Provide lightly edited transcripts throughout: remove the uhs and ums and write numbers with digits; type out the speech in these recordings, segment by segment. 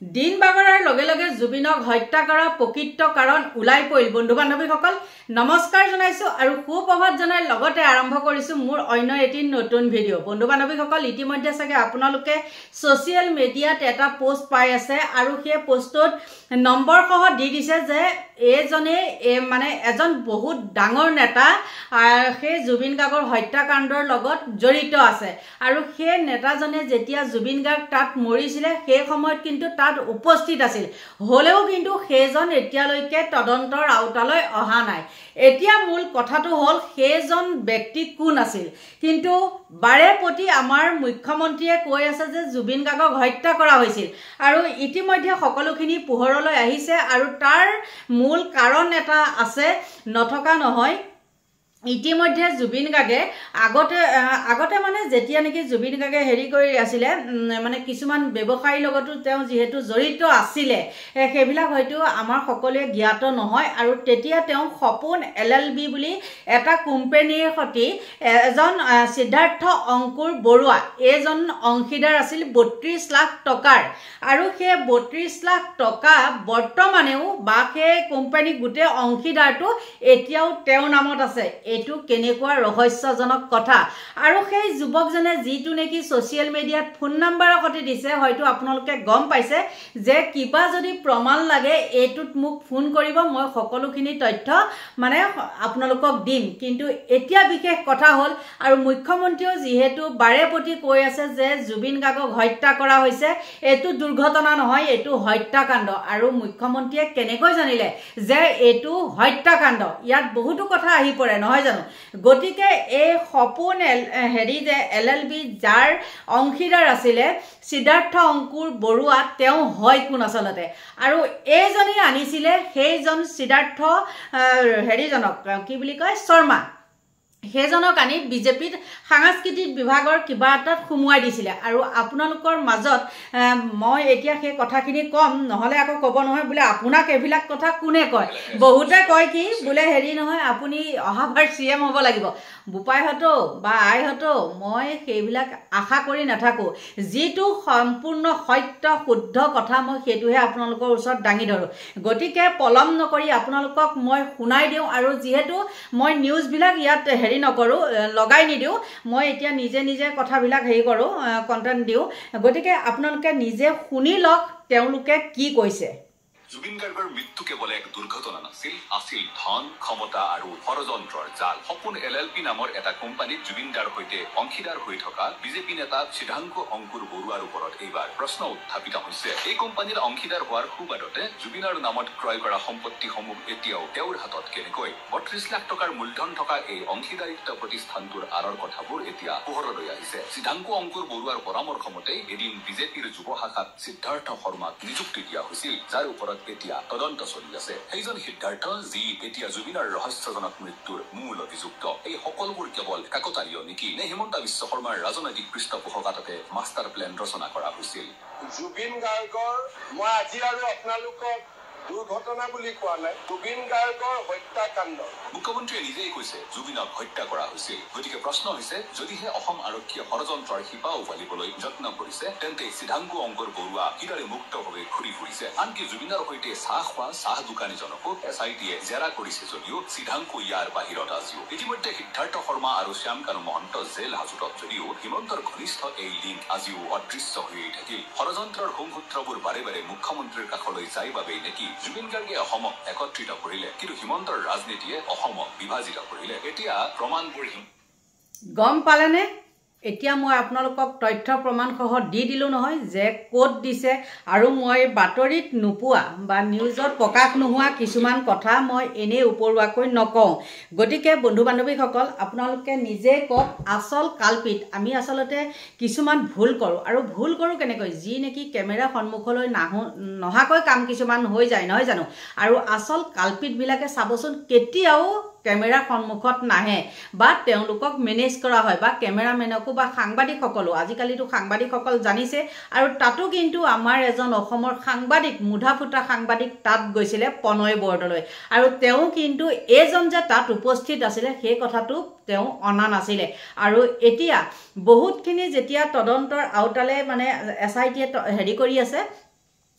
দিন বাগৰাৰ লগে লগে জুবিনক হত্যা কৰাৰ প্ৰকৃত কাৰণ উলাই পৰিল। বন্ধু বান্ধৱীসকল নমস্কাৰ জনাইছো আৰু সুপ্ৰভাত জনাই লগতে আৰম্ভ কৰিছো মোৰ অন্য এটি নতুন ভিডিঅ'। বন্ধু বান্ধৱীসকল ইতিমধ্যে চাগে আপোনালোকে সোশ্যাল মিডিয়াত এটা পোষ্ট পাই আছে আৰু সেই পোষ্টত নম্বৰ সহ দি দিছে যে এজনে মানে এজন বহুত ডাঙৰ নেতা সেই জুবিন গাৰ্গৰ হত্যাকাণ্ডৰ লগত জড়িত আছে আৰু সেই নেতাজনে যেতিয়া জুবিন গাৰ্গ তাত মৰিছিলে সেই সময়ত কিন্তু তাত উপস্থিত আছিল হলেও কিন্তু সেইজন এতিয়ালৈকে তদন্তৰ আওতালৈ অহা নাই। এতিয়া মূল কথাটো হল সেইজন ব্যক্তি কোন আছিল, কিন্তু বাৰে প্ৰতি আমাৰ মুখ্যমন্ত্ৰীয়ে কৈ আছে যে জুবিন গাৰ্গক হত্যা কৰা হৈছিল আৰু ইতিমধ্যে সকলোখিনি পোহৰলৈ আহিছে আৰু তাৰ মূল কাৰণ এটা আছে নথকা নহয়। ইতিমধ্যে জুবিন গাৰ্গে আগতে মানে যেতিয়া নেকি জুবিন গাৰ্গে হেৰি কৰি আছিলে মানে কিছুমান ব্যৱসায়ীৰ লগতো তেওঁ যেহেতু জড়িত আছিলে সেইবিলাক হয়তো আমাৰ সকলোৱে জ্ঞাত নহয় আৰু তেতিয়া তেওঁ সপোন LLB বুলি এটা কোম্পানীৰ সৈতে এজন সিদ্ধাৰ্থ অংকুৰ বৰুৱা এজন অংশীদাৰ আছিল 32 লাখ টকাৰ আৰু সেই 32 লাখ টকা বৰ্তমানেও বা সেই কোম্পানী গোটেই অংশীদাৰটো এতিয়াও তেওঁৰ নামত আছে। এটো কেনেকুৱা ৰহস্যজনক কথা আৰু সেই যুৱকজনে যিটো নেকি সোশ্যাল মিডিয়াত ফোন নম্বৰৰ সৈতে দিছে হয়তো আপোনালোকে গম পাইছে যে কিবা যদি প্ৰমাণ লাগে এটোত মোক ফোন কৰিব, মই সকলোখিনি তথ্য মানে আপোনালোকক দিম। কিন্তু এতিয়া বিশেষ কথা হল আৰু মুখ্যমন্ত্ৰীও যেহেতু বাৰে প্ৰতি কৈ আছে যে জুবিন গাৰ্গক হত্যা কৰা হৈছে, এটো দুৰ্ঘটনা নহয়, এটো হত্যাকাণ্ড। আৰু মুখ্যমন্ত্ৰীয়ে কেনেকৈ জানিলে যে এটো হত্যাকাণ্ড? ইয়াত বহুতো কথা আহি পৰে নহয় জানো। গতিকে এই সপোন হেৰি যে LLB যাৰ অংশীদাৰ আছিলে সিদ্ধাৰ্থ অংকুৰ বৰুৱা তেওঁ হয় কোন আচলতে আৰু এইজনে আনিছিলে সেইজন সিদ্ধাৰ্থ হেৰিজনক কি বুলি কয় শৰ্মা সেইজনক আনি বিজেপিত সাংস্কৃতিক বিভাগৰ কিবা এটাত সোমোৱাই দিছিলে আৰু আপোনালোকৰ মাজত মই এতিয়া সেই কথাখিনি কম নহলে আকৌ কব নহয় বোলে আপোনাক এবিলাক কথা কোনে কয়। বহুতে কয় কি বোলে হেৰি নহয় আপুনি অহাবাৰ CM হ'ব লাগিব। বোপাইহতো বা আইহতো মই সেইবিলাক আশা কৰি নাথাকো, যিটো সম্পূৰ্ণ সত্য শুদ্ধ কথা মই সেইটোহে আপোনালোকৰ ওচৰত দাঙি ধৰো। গতিকে পলম নকৰি আপোনালোকক মই শুনাই দিওঁ আৰু যিহেতু মই নিউজবিলাক ইয়াত হেৰি নকৰো লগাই নিদিও, মই এতিয়া নিজে কথাবিলাক হেৰি কৰো কন্টেন্ট দিও। গতিকে আপোনালোকে নিজে শুনি লওক তেওঁলোকে কি কৈছে। জুবিন গাৰ্গৰ মৃত্যু কেৱল এক দুৰ্ঘটনা নাছিল, আছিল ধন ক্ষমতা আৰু ষড়যন্ত্ৰৰ জাল। সপোন LLB নামৰ এটা কোম্পানীত জুবিন দাৰ সৈতে অংশীদাৰ হৈ থকা বিজেপি নেতা সিদ্ধাৰ্থ অংকুৰ বৰুৱাৰ ওপৰত এইবাৰ প্ৰশ্ন উত্থাপিত হৈছে। এই কোম্পানীৰ অংশীদাৰ হোৱাৰ সুবাদতে জুবিনৰ নামত ক্ৰয় কৰা সম্পত্তিসমূহ এতিয়াও তেওঁৰ হাতত কেনেকৈ? 32 লাখ টকাৰ মূলধন থকা এই অংশীদাৰিত্ব প্ৰতিষ্ঠানটোৰ আঁৰৰ কথাবোৰ এতিয়া পোহৰলৈ আহিছে। সিদ্ধাৰ্থ অংকুৰ বৰুৱাৰ পৰামৰ্শ মতে এদিন বিজেপিৰ যুৱ শাখাত সিদ্ধাৰ্থ শৰ্মাক নিযুক্তি দিয়া হৈছিল, যাৰ ওপৰত এতিয়া তদন্ত চলি আছে। সেইজন সিদ্ধাৰ্থ যি এতিয়া জুবিনৰ ৰহস্যজনক মৃত্যুৰ মূল অভিযুক্ত। এই সকলোবোৰ কেৱল কাকতালীয় নেকি, নে হিমন্ত বিশ্ব শৰ্মাৰ ৰাজনৈতিক পৃষ্ঠপোষকতাতে মাষ্টাৰ প্লেন ৰচনা কৰা হৈছিল? জুবিন গাৰ্গৰ মই আজি আৰু আপোনালোকক দুৰ্ঘটনা বুলি কোৱা নাই, জুবিন গাৰ্গৰ হত্যাকাণ্ড। মুখ্যমন্ত্ৰীয়ে নিজেই কৈছে জুবিনক হত্যা কৰা হৈছিল। গতিকে প্ৰশ্ন হৈছে যদিহে অসম আৰক্ষীয়ে ষড়যন্ত্ৰৰ শিপা উভালিবলৈ যত্ন কৰিছে তেন্তে সিদ্ধাৰ্থ অংকুৰ বৰুৱা কিদৰে মুক্তভাৱে ঘূৰি ফুৰিছে? আনকি জুবিনৰ সৈতে চাহ খোৱা চাহ দোকানীজনকো SITয়ে জেৰা কৰিছে যদিও সিদ্ধাৰ্থ ইয়াৰ বাহিৰত আজিও। ইতিমধ্যে সিদ্ধাৰ্থ শৰ্মা আৰু শ্যামকানু মহন্ত জেল হাজতত যদিও হিমন্তৰ ঘনিষ্ঠ এই লিংক আজিও অদৃশ্য হৈয়ে থাকিল। ষড়যন্ত্ৰৰ সংসূত্ৰবোৰ বাৰে বাৰে মুখ্যমন্ত্ৰীৰ কাষলৈ যায় বাবেই নেকি জুবিন গাৰ্গে অসমক একত্ৰিত কৰিলে, কিন্তু হিমন্তৰ ৰাজনীতিয়ে অসমক বিভাজিত কৰিলে? এতিয়া প্ৰমাণবোৰ গম পালেনে? এতিয়া মই আপোনালোকক তথ্য প্ৰমাণ সহ দি দিলো নহয় যে ক'ত দিছে আৰু মই বাতৰিত নোপোৱা বা নিউজত প্ৰকাশ নোহোৱা কিছুমান কথা মই এনেই উপৰুৱাকৈ নকওঁ। গতিকে বন্ধু বান্ধৱীসকল আপোনালোকে নিজে কওক আচল কালপিত। আমি আচলতে কিছুমান ভুল কৰোঁ আৰু ভুল কৰোঁ কেনেকৈ, যি নেকি কেমেৰা সন্মুখলৈ নহাকৈ কাম কিছুমান হৈ যায় নহয় জানো। আৰু আচল কালপিতবিলাকে চাবচোন কেতিয়াও কেমেৰা সন্মুখত নাহে বা তেওঁলোকক মেনেজ কৰা হয় বা কেমেৰামেনকো বা সাংবাদিকসকলো আজিকালিতো সাংবাদিকসকল জানিছে আৰু তাতো কিন্তু আমাৰ এজন অসমৰ সাংবাদিক মুধাফুটা সাংবাদিক তাত গৈছিলে পনয় বৰ্ডলৈ আৰু তেওঁ কিন্তু এজন যে তাত উপস্থিত আছিলে সেই কথাটো তেওঁ অনা নাছিলে। আৰু এতিয়া বহুতখিনি যেতিয়া তদন্তৰ আওতালে মানে SITয়ে হেৰি কৰি আছে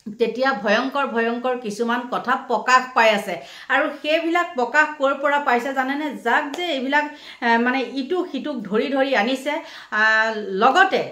তেতিয়া ভয়ংকৰ ভয়ংকৰ কিছুমান কথা প্ৰকাশ পাই আছে আৰু সেইবিলাক প্ৰকাশ ক'ৰ পৰা পাইছে জানেনে যাক যে এইবিলাক মানে ইটো সিটোক ধৰি ধৰি আনিছে লগতে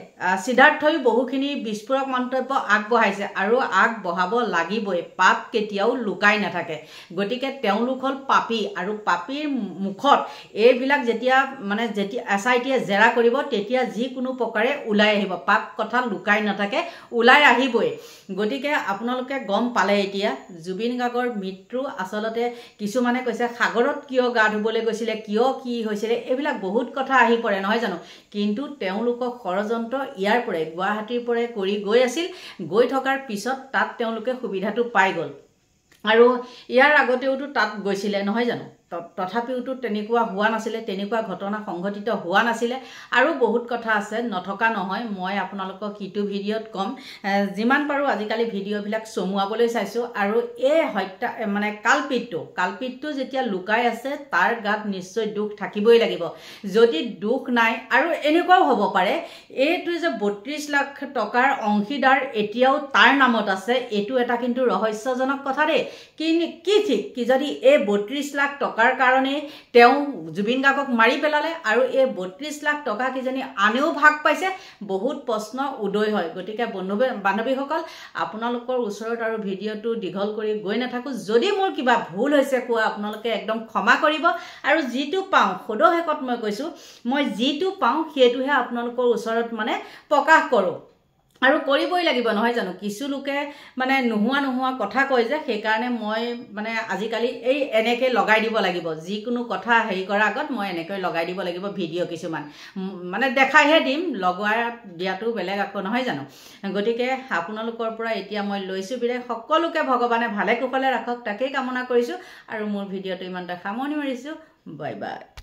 সিদ্ধাৰ্থই বহুখিনি বিস্ফোৰক মন্তব্য আগবঢ়াইছে আৰু আগবঢ়াব লাগিবই পাপ কেতিয়াও লুকাই নাথাকে গতিকে তেওঁলোক হ'ল পাপী আৰু পাপীৰ মুখত এইবিলাক যেতিয়া মানে যেতিয়া এছআইটিয়ে জেৰা কৰিব তেতিয়া যিকোনো প্ৰকাৰে ওলাই আহিব পাপ কথা লুকাই নাথাকে ওলাই আহিবই গতিকে আপোনালোকে গম পালে এতিয়া জুবিন গাৰ্গৰ মৃত্যু আসলতে কিছুমানে কৈছে সাগৰত কিয় গা ধুবলৈ গৈছিলে কিয় কি হৈছিলে এইবিলাক বহুত কথা আহি পৰে নহয় জানো কিন্তু তেওঁলোকক ষড়যন্ত্ৰ ইয়াৰ পৰে গুৱাহাটীৰ পৰে কৰি গৈ আছিল গৈ থকাৰ পিছত তাত তেওঁলোকে সুবিধাটো পাই গ'ল আৰু ইয়াৰ আগতেওতো তাত গৈছিলে নহয় জানো তথাপিওতো তেনেকুৱা হোৱা নাছিলে তেনেকুৱা ঘটনা সংঘটিত হোৱা নাছিলে আৰু বহুত কথা আছে নথকা নহয় মই আপোনালোকক কিটো ভিডিঅ'ত কম যিমান পাৰোঁ আজিকালি ভিডিঅ'বিলাক চমুৱাবলৈ চাইছোঁ আৰু এই হত্যা মানে কালপিতটো যেতিয়া লুকাই আছে তাৰ গাত নিশ্চয় দুখ থাকিবই লাগিব যদি দুখ নাই আৰু এনেকুৱাও হ'ব পাৰে এইটো যে ৩২ লাখ টকাৰ অংশীদাৰ এতিয়াও তাৰ নামত আছে এইটো এটা কিন্তু ৰহস্যজনক কথা দেই কি ঠিক কি যদি এই ৩২ লাখ টকাৰ কাৰণে তেওঁ জুবিন গাৰ্গক মাৰি পেলালে আৰু এই ৩২ লাখ টকা কিজনী আনেও ভাগ পাইছে বহুত প্ৰশ্ন উদয় হয় গতিকে বান্ধৱীসকল আপোনালোকৰ ওচৰত আৰু ভিডিঅ'টো দীঘল কৰি গৈ নাথাকোঁ যদি মোৰ কিবা ভুল হৈছে কোৱা আপোনালোকে একদম ক্ষমা কৰিব আৰু যিটো পাওঁ সদশেষত মই কৈছোঁ মই যিটো পাওঁ সেইটোহে আপোনালোকৰ ওচৰত মানে প্ৰকাশ কৰোঁ আৰু কৰিবই লাগিব নহয় জানো কিছু লোকে মানে নোহোৱা কথা কয় যে সেইকাৰণে মই মানে আজিকালি এই এনেকৈ লগাই দিব লাগিব যিকোনো কথা হেৰি কৰাৰ আগত মই এনেকৈ লগাই দিব লাগিব ভিডিঅ' কিছুমান মানে দেখাইহে দিম লগাই দিয়াটো বেলেগ আকৌ নহয় জানো গতিকে আপোনালোকৰ পৰা এতিয়া মই লৈছোঁ বিদায় সকলোকে ভগৱানে ভালে কুশলে ৰাখক তাকেই কামনা কৰিছোঁ আৰু মোৰ ভিডিঅ'টো ইমানতে সামৰণি মাৰিছোঁ বাই বাই